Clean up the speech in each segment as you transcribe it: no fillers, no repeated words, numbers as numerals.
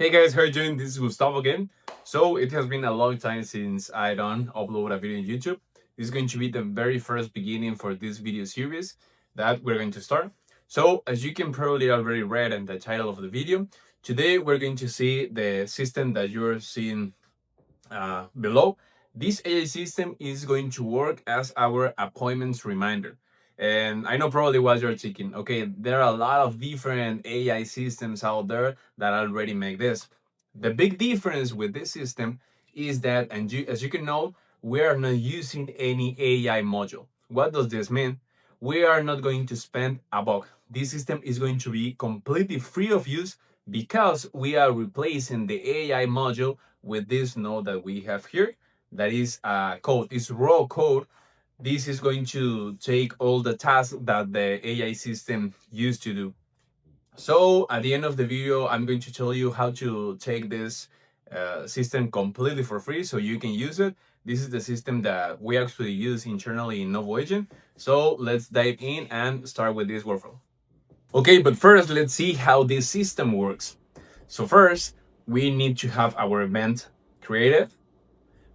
Hey guys, how are you doing? This is Gustavo again. So it has been a long time since I don't upload a video on YouTube. This is going to be the very first beginning for this video series that we're going to start. So as you can probably already read in the title of the video, today we're going to see the system that you're seeing below. This AI system is going to work as our appointments reminder. And I know probably what you're thinking. Okay, there are a lot of different AI systems out there that already make this. The big difference with this system is that, and as you can know, we are not using any AI module. What does this mean? We are not going to spend a buck. This system is going to be completely free of use because we are replacing the AI module with this node that we have here. That is code, it's raw code. This is going to take all the tasks that the AI system used to do. So at the end of the video, I'm going to tell you how to take this system completely for free so you can use it. This is the system that we actually use internally in n8n. So let's dive in and start with this workflow. Okay, but first let's see how this system works. So first, we need to have our event created.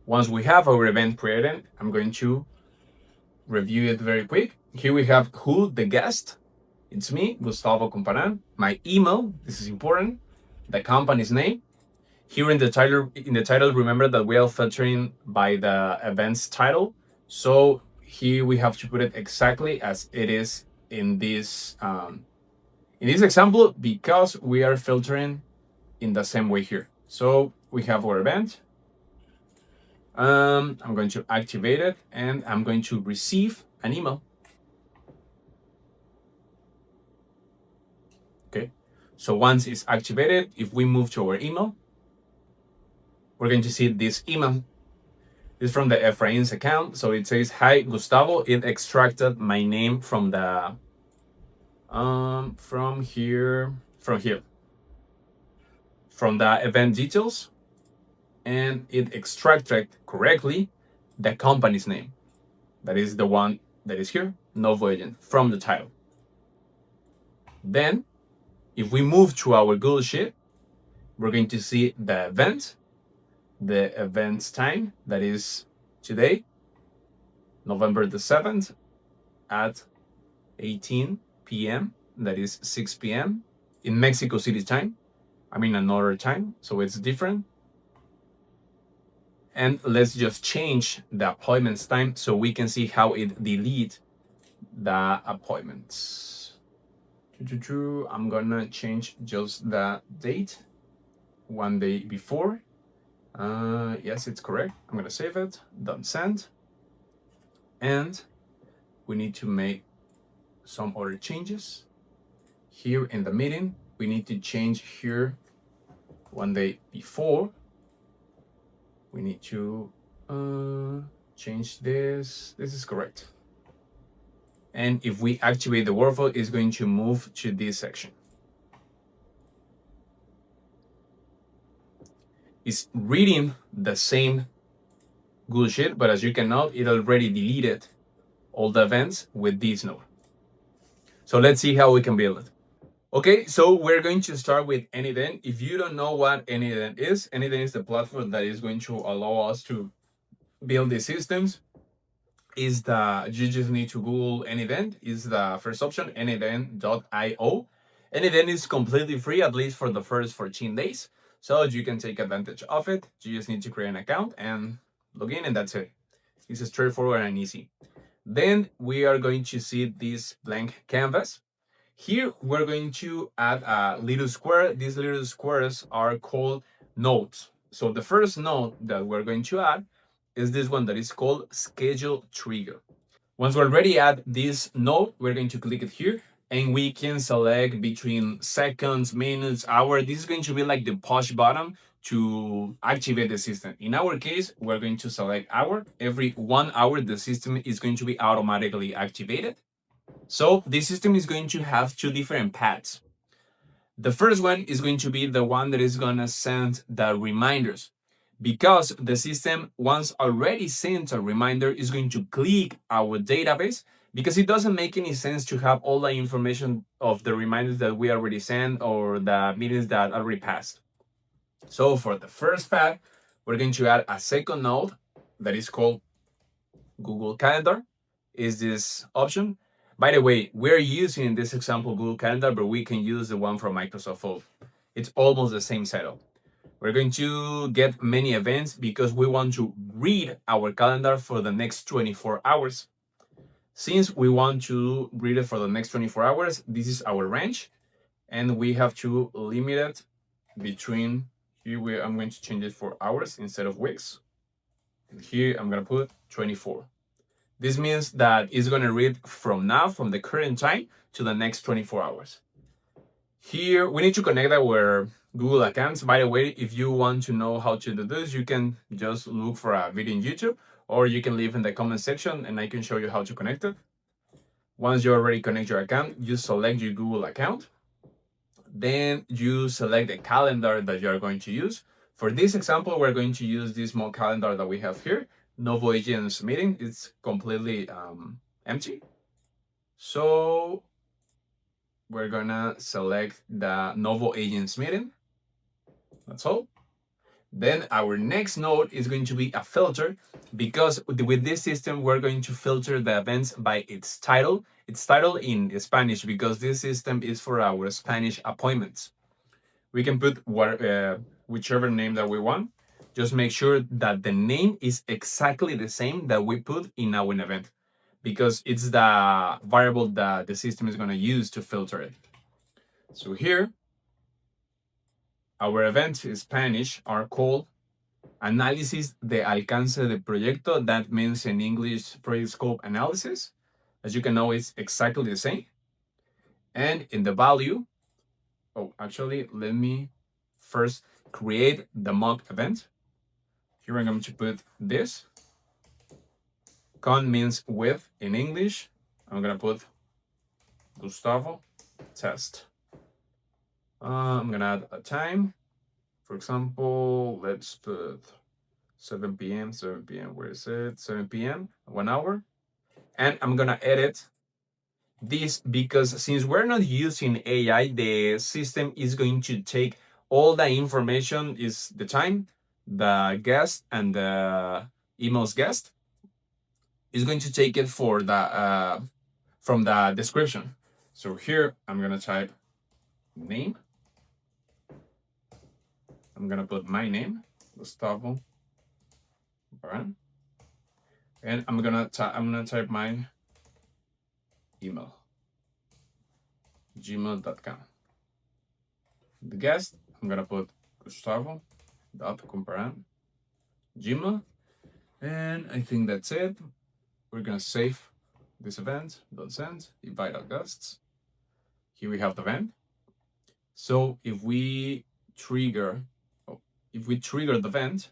Once we have our event created, I'm going to review it very quick. Here we have who, the guest. It's me, Gustavo Comparan. My email, this is important. The company's name. Here in the title, remember that we are filtering by the event's title. So here we have to put it exactly as it is in this example because we are filtering in the same way here. So we have our event. I'm going to activate it and I'm going to receive an email. Okay. So once it's activated, if we move to our email, we're going to see this email. This is from the Efrain's account. So it says, "Hi, Gustavo. It extracted my name from the from here, from the event details, and it extracted correctly the company's name. That is the one that is here, n8n, from the title. Then, if we move to our Google Sheet, we're going to see the event's time, that is today, November the 7th at 18 p.m., that is 6 p.m. in Mexico City time. I mean another time, so it's different. And let's just change the appointments time so we can see how it delete the appointments. I'm gonna change just the date, one day before. Yes, it's correct. I'm gonna save it, done send. And we need to make some other changes. Here in the meeting, we need to change here one day before. We need to change this. This is correct. And if we activate the workflow, it's going to move to this section. It's reading the same Google Sheet, but as you can note, it already deleted all the events with this node. So let's see how we can build it. Okay, so we're going to start with n8n. If you don't know what n8n is the platform that is going to allow us to build these systems. You just need to Google n8n, is the first option, n8n.io. n8n is completely free, at least for the first 14 days. So you can take advantage of it. You just need to create an account and log in, and that's it. It's straightforward and easy. Then we are going to see this blank canvas. Here we're going to add a little square. These little squares are called nodes. So the first node that we're going to add is this one that is called schedule trigger. Once we're already at this node, we're going to click it here and we can select between seconds, minutes, hour. This is going to be like the push button to activate the system. In our case, we're going to select hour. Every 1 hour, the system is going to be automatically activated. So this system is going to have two different paths. The first one is going to be the one that is going to send the reminders, because the system, once already sent a reminder, is going to click our database, because it doesn't make any sense to have all the information of the reminders that we already sent or the meetings that already passed. So for the first path, we're going to add a second node that is called Google Calendar. Is this option? By the way, we're using in this example Google Calendar, but we can use the one from Microsoft Office. It's almost the same setup. We're going to get many events because we want to read our calendar for the next 24 hours. Since we want to read it for the next 24 hours, this is our range, and we have to limit it between here. I'm going to change it for hours instead of weeks. And here I'm going to put 24. This means that it's going to read from now, from the current time, to the next 24 hours. Here, we need to connect our Google accounts. By the way, if you want to know how to do this, you can just look for a video in YouTube, or you can leave in the comment section and I can show you how to connect it. Once you already connect your account, you select your Google account. Then you select the calendar that you are going to use. For this example, we're going to use this small calendar that we have here. Novo Agents meeting. It's completely empty. So we're gonna select the Novo Agents meeting. That's all. Then our next node is going to be a filter, because with this system, we're going to filter the events by its title. It's title in Spanish because this system is for our Spanish appointments. We can put whichever name that we want. Just make sure that the name is exactly the same that we put in our event, because it's the variable that the system is going to use to filter it. So here, our events in Spanish are called Análisis de alcance de proyecto. That means in English, project scope analysis. As you can know, it's exactly the same. And in the value, actually, let me first create the mock event. Here I'm going to put this. Con means with in English. I'm going to put Gustavo test. I'm going to add a time. For example, let's put 7 p.m. 7 p.m. Where is it? 7 p.m. 1 hour. And I'm going to edit this because since we're not using AI, the system is going to take all the information, is the time, the guest, and the email's guest. Is going to take it for the from the description. So here I'm gonna type name. I'm gonna put my name, Gustavo Baran, and I'm gonna type my email, gmail.com. The guest, I'm gonna put Gustavo.comparan, Gmail, and I think that's it. We're gonna save this event. Don't send. Invite our guests. Here we have the event. So if we trigger the event,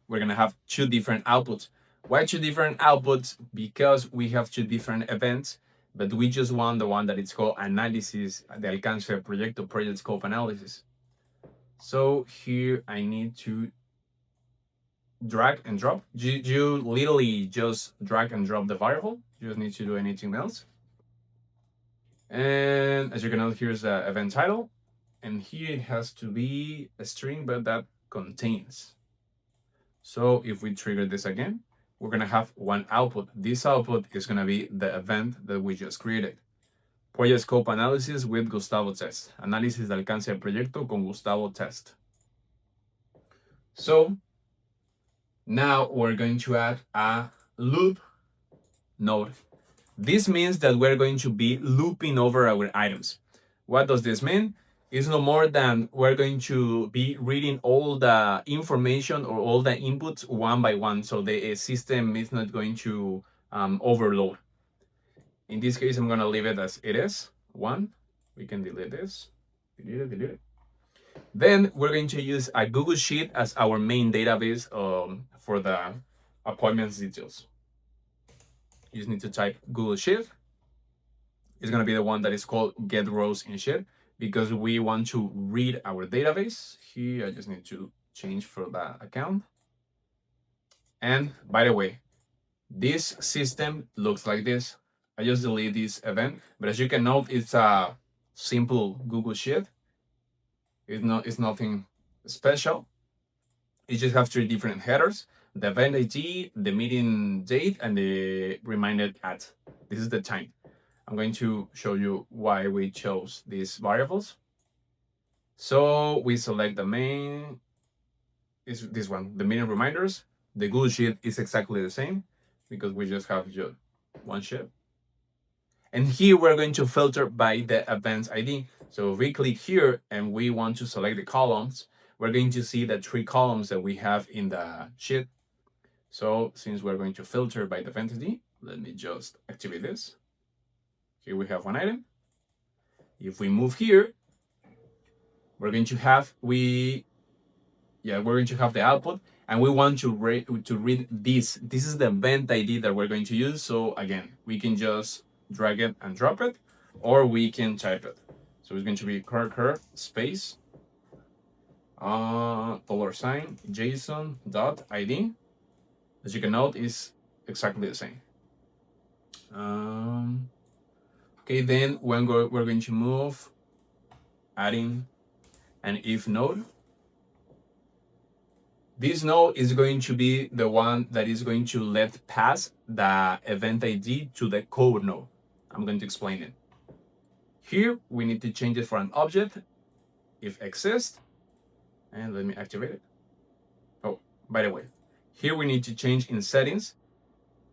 we're gonna have two different outputs. Why two different outputs? Because we have two different events, but we just want the one that it's called Análisis de alcance del proyecto, project scope analysis. So here I need to drag and drop. You literally just drag and drop the variable. You don't need to do anything else. And as you can know, here's the event title. And here it has to be a string, but that contains. So if we trigger this again, we're going to have one output. This output is going to be the event that we just created. Project scope analysis with Gustavo test. Análisis de alcance del proyecto con Gustavo test. So now we're going to add a loop node. This means that we're going to be looping over our items. What does this mean? It's no more than we're going to be reading all the information or all the inputs one by one, so the system is not going to overload. In this case, I'm going to leave it as it is. One, we can delete this. Delete it. Then we're going to use a Google Sheet as our main database for the appointments details. You just need to type Google Sheet. It's going to be the one that is called get rows in sheet, because we want to read our database. Here, I just need to change for the account. And by the way, this system looks like this. I just delete this event, but as you can note, it's a simple Google Sheet. It's nothing special. You just have three different headers: the event ID, the meeting date, and the reminder at. This is the time. I'm going to show you why we chose these variables. So we select the main, is this one, the meeting reminders. The Google Sheet is exactly the same because we just have just one sheet. And here we're going to filter by the events ID. So if we click here and we want to select the columns, we're going to see the three columns that we have in the sheet. So since we're going to filter by the event ID, let me just activate this. Here we have one item. If we move here, we're going to have we're going to have the output, and we want to read this. This is the event ID that we're going to use. So again, we can just drag it and drop it, or we can type it. So it's going to be cur space $sign JSON.id. As you can note, is exactly the same. Okay, then when we're going to move, adding an if node. This node is going to be the one that is going to let pass the event ID to the code node. I'm going to explain it. Here, we need to change it for an object, if exists, and let me activate it. Oh, by the way, here we need to change in settings.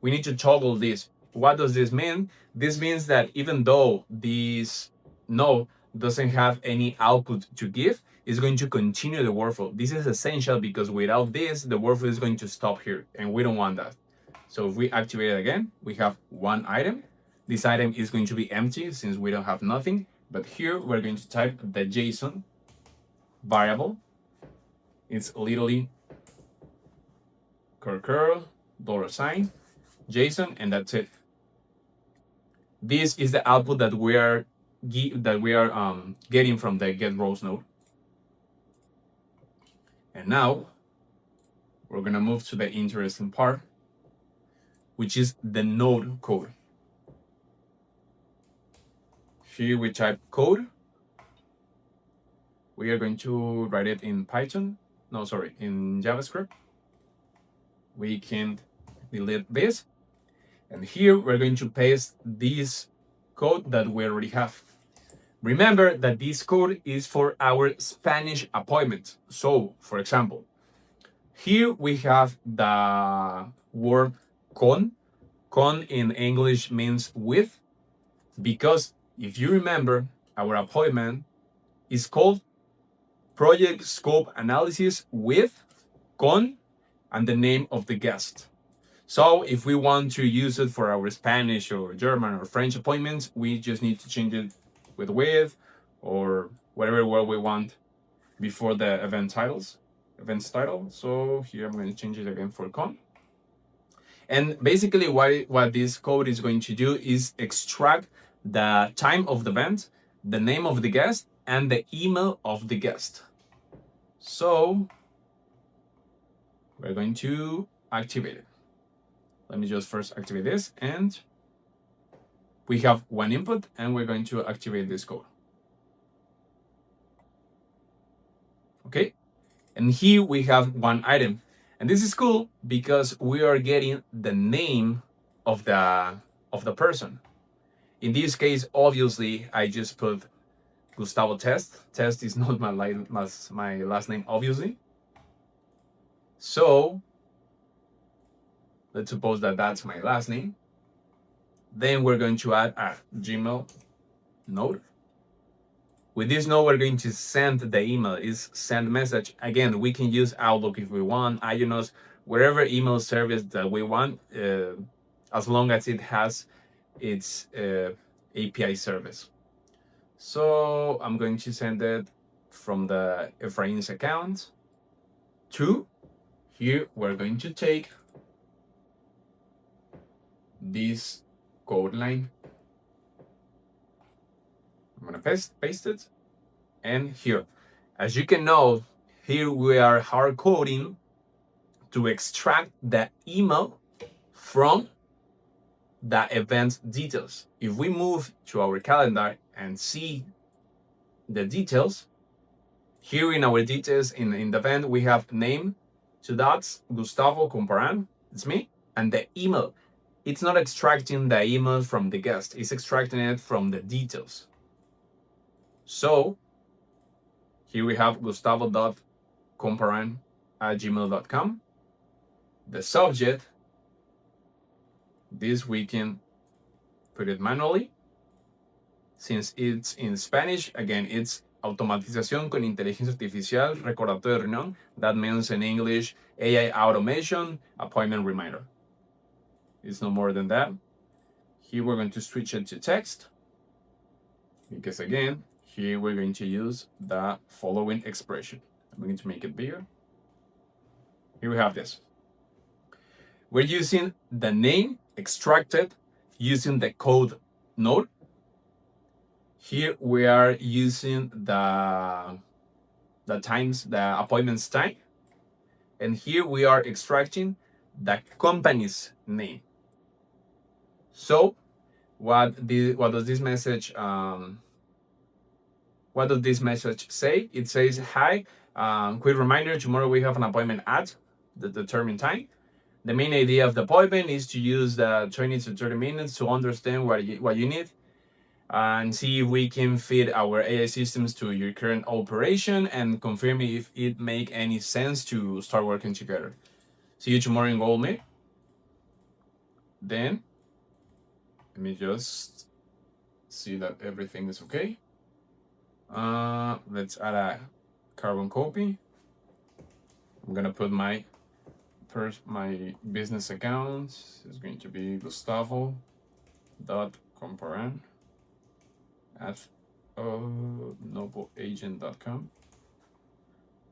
We need to toggle this. What does this mean? This means that even though this node doesn't have any output to give, it's going to continue the workflow. This is essential because without this, the workflow is going to stop here, and we don't want that. So if we activate it again, we have one item. This item is going to be empty since we don't have nothing. But here we're going to type the JSON variable. It's literally $, JSON, and that's it. This is the output that we are getting from the get rows node. And now we're gonna move to the interesting part, which is the node code. Here we type code. We are going to write it in Python. No, sorry, in JavaScript. We can delete this. And here we're going to paste this code that we already have. Remember that this code is for our Spanish appointment. So, for example, here we have the word con. Con in English means with, because if you remember, our appointment is called Project Scope Analysis with con and the name of the guest. So if we want to use it for our Spanish or German or French appointments, we just need to change it with or whatever word we want before the event's title. So here I'm going to change it again for con. And basically what this code is going to do is extract the time of the event, the name of the guest, and the email of the guest. So we're going to activate it. Let me just first activate this, and we have one input, and we're going to activate this code. Okay, and here we have one item, and this is cool because we are getting the name of the person. In this case, obviously, I just put Gustavo Test. Test is not my last name, obviously. So let's suppose that that's my last name. Then we're going to add a Gmail node. With this node, we're going to send the email. Is send message. Again, we can use Outlook if we want, Ionos, whatever email service that we want, as long as it has its API service. So I'm going to send it from the Ephraim's account to here. We're going to take this code line. I'm going to paste it. And here, as you can know, here we are hard coding to extract the email from the event details. If we move to our calendar and see the details, Here in our details in the event, we have name, 2 dots, Gustavo Comparan, it's me, and the email. It's not extracting the email from the guest, it's extracting it from the details. So here we have gustavo.comparan@gmail.com. The subject, this we can put it manually. Since it's in Spanish, again, it's automatización con inteligencia artificial, recordatorio de reunión. That means in English, AI automation, appointment reminder. It's no more than that. Here we're going to switch it to text, because again, here we're going to use the following expression. I'm going to make it bigger. Here we have this. We're using the name extracted using the code node. Here we are using the appointment's time. And here we are extracting the company's name. So what does this message say? It says, hi, quick reminder, tomorrow we have an appointment at the determined time. The main idea of the appointment is to use the 20 to 30 minutes to understand what you need and see if we can fit our AI systems to your current operation and confirm if it make any sense to start working together. See you tomorrow in Google Meet. Then let me just see that everything is okay. Let's add a carbon copy. I'm gonna put my business account is going to be gustavo.comparan@nobleagent.com.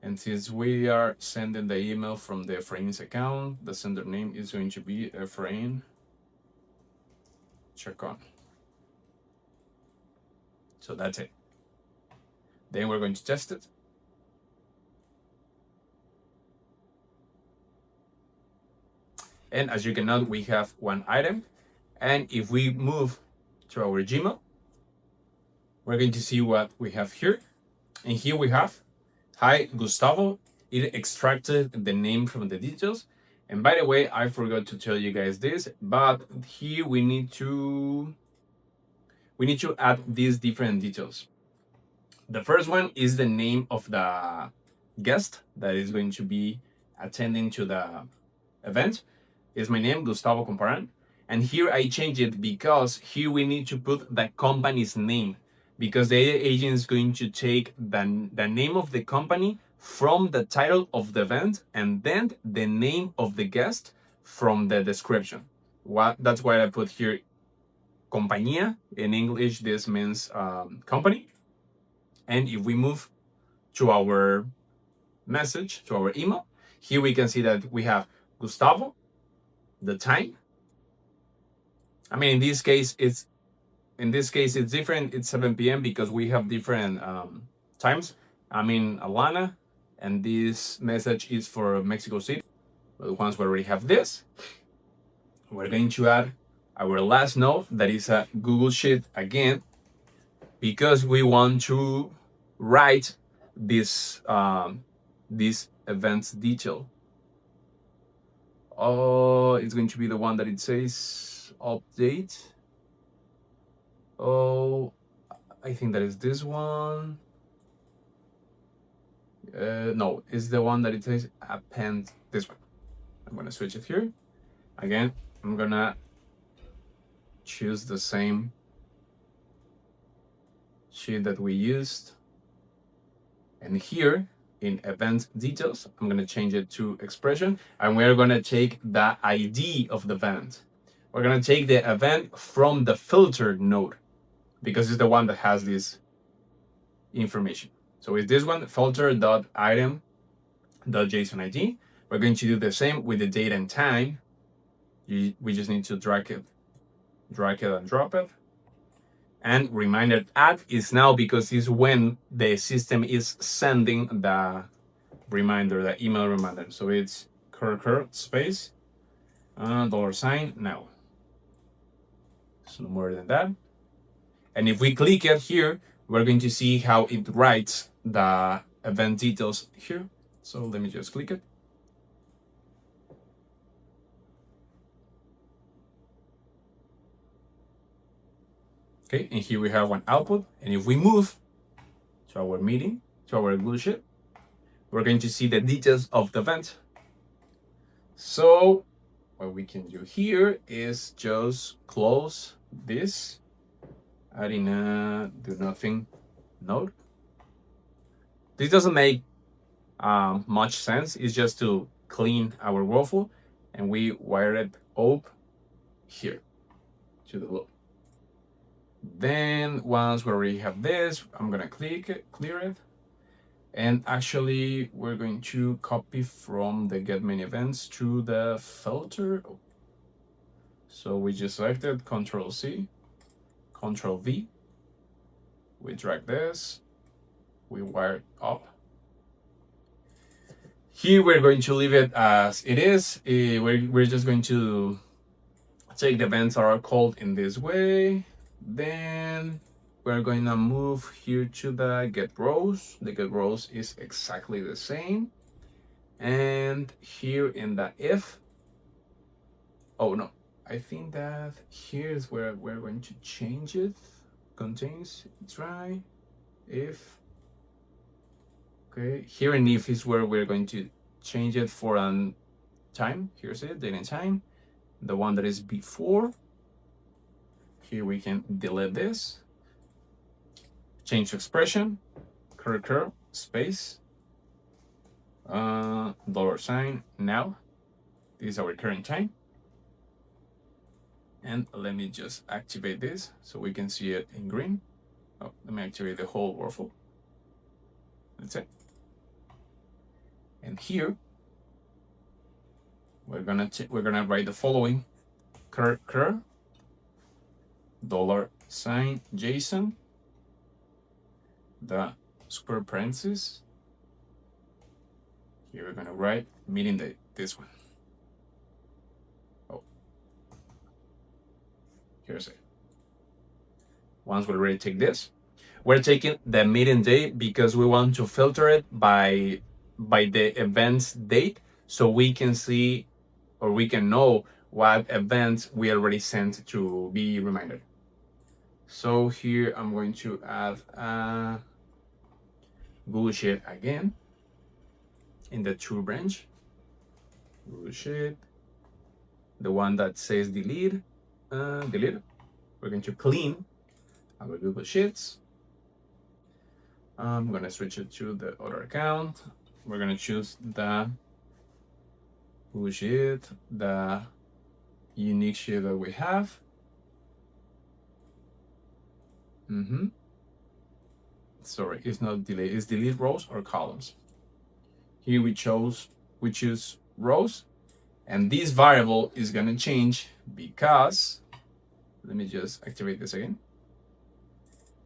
And since we are sending the email from the Efrain's account, the sender name is going to be Efrain Chacon. So that's it. Then we're going to test it. And as you can note, we have one item. And if we move to our Gmail, we're going to see what we have here. And here we have, hi, Gustavo. It extracted the name from the details. And by the way, I forgot to tell you guys this, but here we need to add these different details. The first one is the name of the guest that is going to be attending to the event. Is my name, Gustavo Comparan. And here I change it because here we need to put the company's name, because the AI agent is going to take the name of the company from the title of the event and then the name of the guest from the description. That's why I put here compañía. In English, this means company. And if we move to our message, to our email, here we can see that we have Gustavo, the time. I mean, in this case it's different. It's 7 p.m. because we have different times. I'm in Atlanta, and this message is for Mexico City. But once we already have this, we're going to add our last note, that is a Google Sheet again, because we want to write this event's detail. Oh, it's going to be the one that it says update. Oh, I think that is this one. No, it's the one that it says append, this one. I'm gonna switch it here. Again, I'm gonna choose the same sheet that we used. And here in event details, I'm gonna change it to expression, and we're gonna take the ID of the event. We're gonna take the event from the filtered node, because it's the one that has this information. So with this one, filter.item.json ID, we're going to do the same with the date and time. We just need to drag it and drop it. And reminder at is now because it's when the system is sending the reminder, the email reminder. So it's curr space $sign now. So no more than that. And if we click it here, we're going to see how it writes the event details here. So let me just click it. Okay, and here we have one output. And if we move to our meeting, to our Google Sheet, we're going to see the details of the event. So what we can do here is just close this, adding a do nothing node. This doesn't make much sense. It's just to clean our workflow, and we wire it up here to the loop. Then once we already have this, I'm gonna click it, clear it, and actually we're going to copy from the get many events to the filter. So we just selected Control C, Control V. We drag this, we wire it up. Here we're going to leave it as it is. We're just going to take the events that are called in this way. Then we're going to move here to the get rows. The get rows is exactly the same. And here in the if, oh no, I think that here is where we're going to change it. Contains try if. Okay, here in if is where we're going to change it for an time. Here's it, date and time. The one that is before. Here we can delete this. Change expression, curl, space, $sign now. This is our current time. And let me just activate this so we can see it in green. Oh, let me activate the whole workflow. That's it. And here we're gonna write the following: curl, $sign JSON, the square parentheses. Here we're gonna write meeting date, this one. Oh, here's it. Once we already take this, we're taking the meeting date because we want to filter it by the event's date, so we can see or we can know what events we already sent to be reminded. So here I'm going to add a Google Sheet again in the to branch. Google Sheet, the one that says delete. We're going to clean our Google Sheets. I'm gonna switch it to the other account. We're gonna choose the Google Sheet, the unique sheet that we have. Sorry, it's not delete, it's delete rows or columns. Here we choose rows, and this variable is gonna change because, let me just activate this again.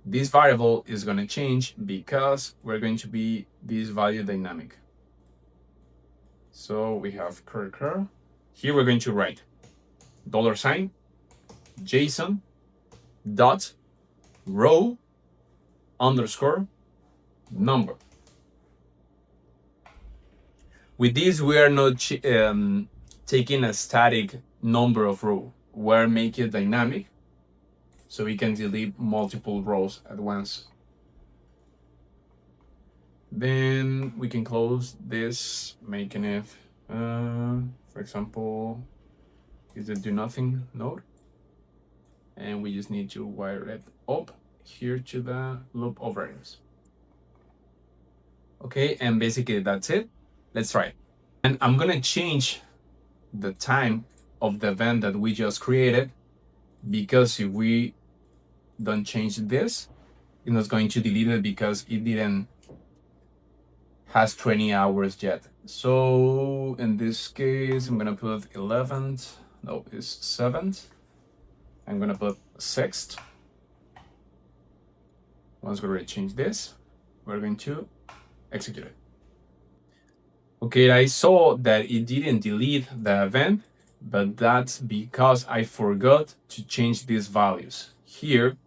This variable is gonna change because we're going to be this value dynamic. So we have curl. Here we're going to write $sign JSON dot row underscore number. With this, we are not taking a static number of row. We're making it dynamic, so we can delete multiple rows at once. Then we can close this, making it, for example, is a do nothing node. And we just need to wire it up here to the loop of variables. Okay, and basically that's it. Let's try it. And I'm gonna change the time of the event that we just created, because if we don't change this, it's not going to delete it because it didn't has 20 hours yet. So in this case, I'm gonna put 11th, no, it's 7th. I'm gonna put 6th. Once we already change this, we're going to execute it. Okay, I saw that it didn't delete the event, but that's because I forgot to change these values. Here,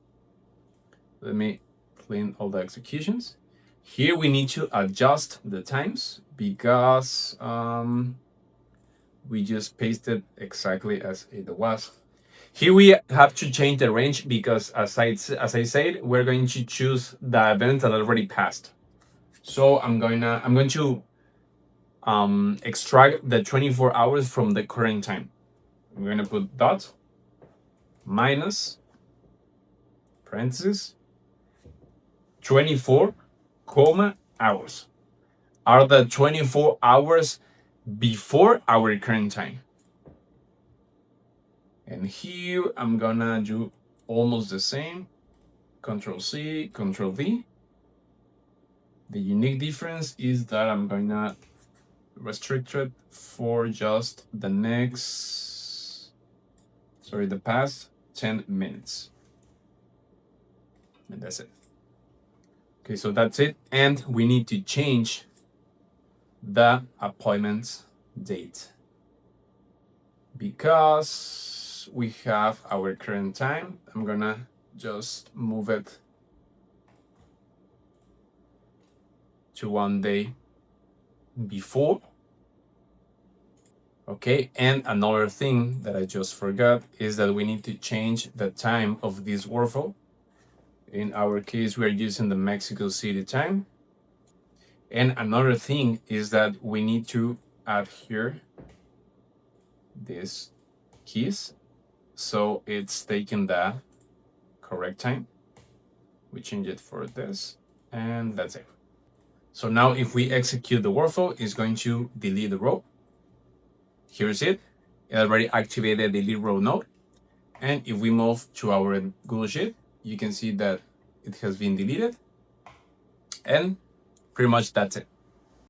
let me clean all the executions. Here we need to adjust the times because we just pasted exactly as it was. Here we have to change the range because as I said, we're going to choose the event that already passed. So I'm going to extract the 24 hours from the current time. I'm going to put dot minus parentheses 24 comma hours are the 24 hours before our current time. And here I'm gonna do almost the same. Control C, Control V. The unique difference is that I'm gonna restrict it for just the past 10 minutes. And that's it. Okay, so that's it. And we need to change the appointment date because we have our current time. I'm gonna just move it to 1 day before. Okay, and another thing that I just forgot is that we need to change the time of this workflow. In our case, we are using the Mexico City time. And another thing is that we need to add here this keys. So it's taking the correct time. We change it for this, and that's it. So now if we execute the workflow, it's going to delete the row. Here's it. It already activated the delete row node. And if we move to our Google Sheet, you can see that it has been deleted. And pretty much that's it.